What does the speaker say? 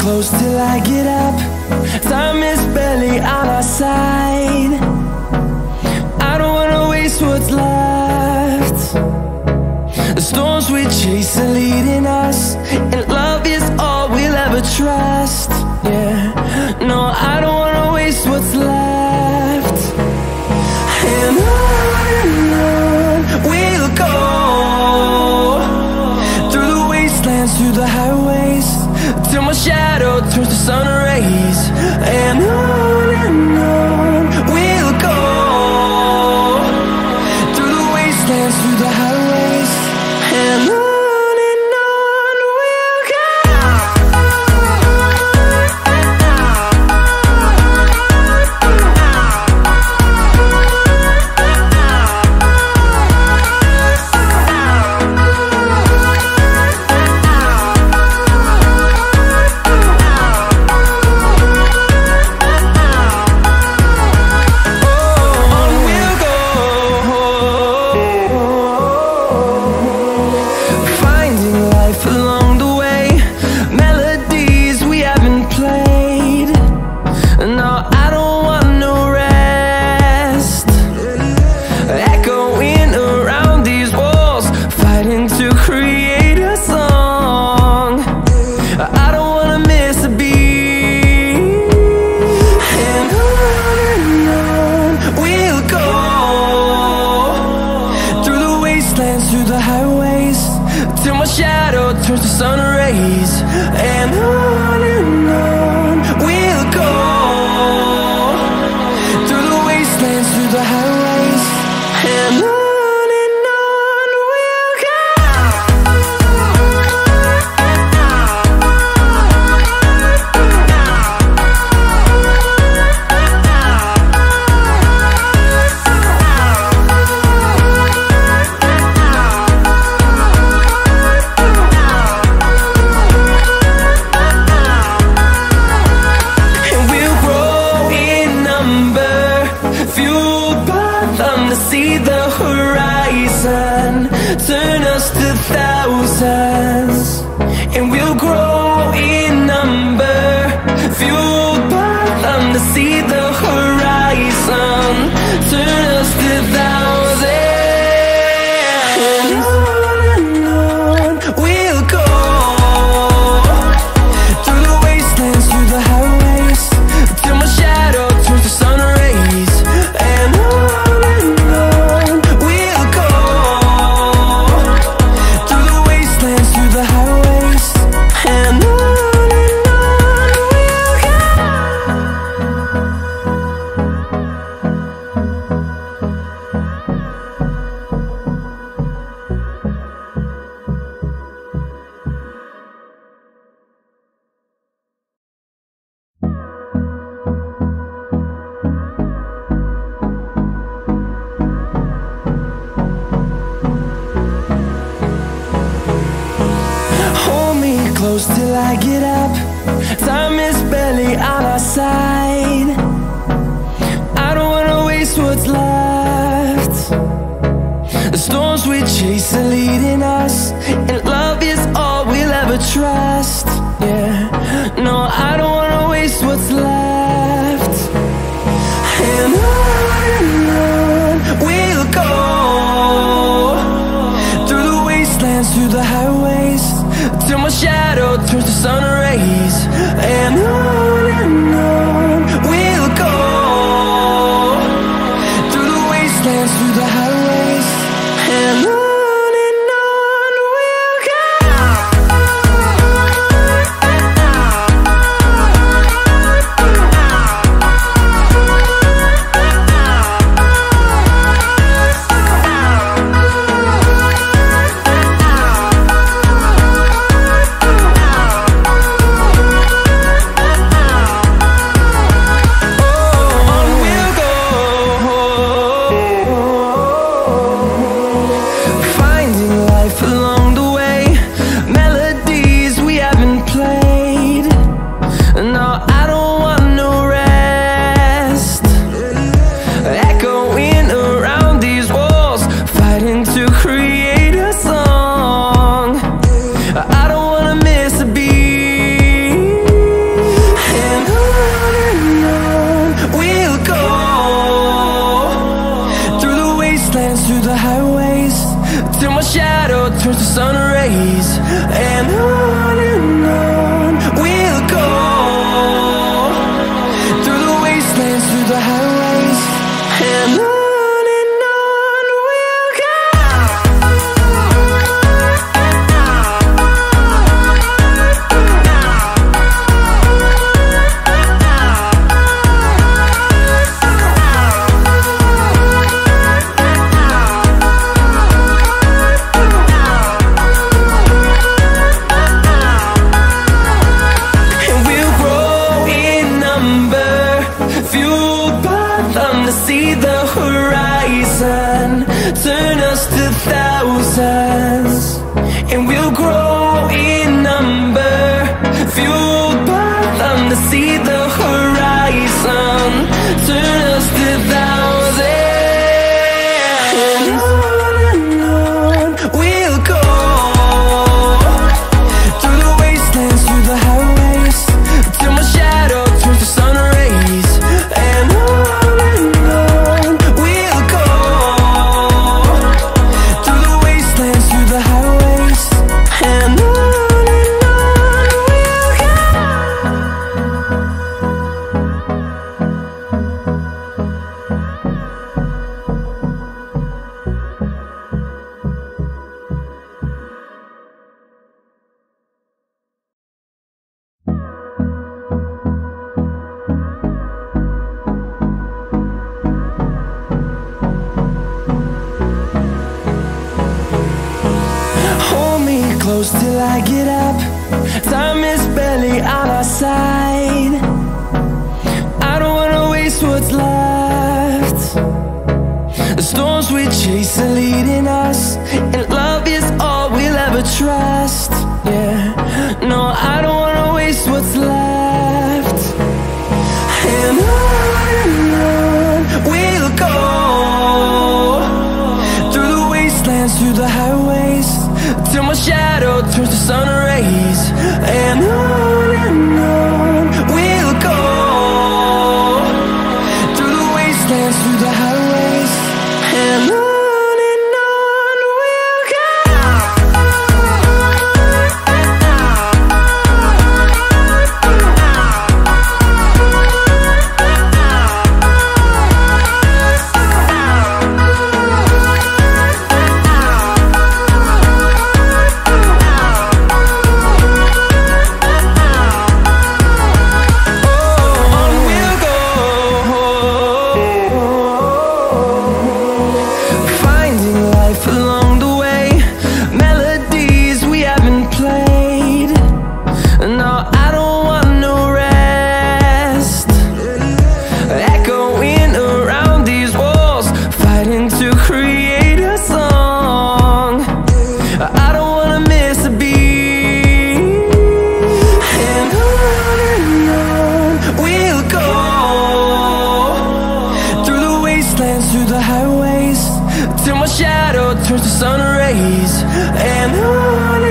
close till I get up. Time is barely on our side. I don't wanna waste what's left. The storms we chase are leading us, and love is all we'll ever trust. Yeah, no, I don't wanna waste what's left. And on we'll go, through the wastelands, through the highways, till my shadow turns to sun rays. And on we'll go, through the wastelands, through the highways, and on we'll go. Through the highways, till my shadow turns to sun rays. And on we'll go, through the wastelands, through the highways, and on we'll go. See the horizon turn us to thousands, and we'll grow in number, fueled by them to see the horizon turn us to thousands. And on we'll go, through the wastelands, through the highways, till my shadow turns to sun rays. And close till I get up. Time is barely on our side. I don't wanna waste what's left. The storms we chase are leading us, and love is all we'll ever trust. Yeah, no, I don't wanna waste what's left. And on we'll go, through the wastelands, through the highways, till my shadow turns to sun rays. And on we'll go, through the wastelands, through the highways, and on we'll go. and on we'll go, through the wastelands, through the highways, and on we'll go. See the horizon, turn us to thousands, and we'll grow in number, fueled by them to see the horizon, turn us to thousands, and on we'll go, through the wastelands, through the highways, till my shadow turns to sun rays, and on close till I get up. Time is barely on our side. I don't wanna waste what's left. The storms we chase are leading us, and love is all we'll ever trust. Yeah, no, I don't wanna waste what's left. And on we'll go, through the wastelands, through the highways, till my shadow turns to sun rays, and on we'll go, through the wastelands, through the highways, and on we'll go. Through the highways, till my shadow turns to sun rays, and on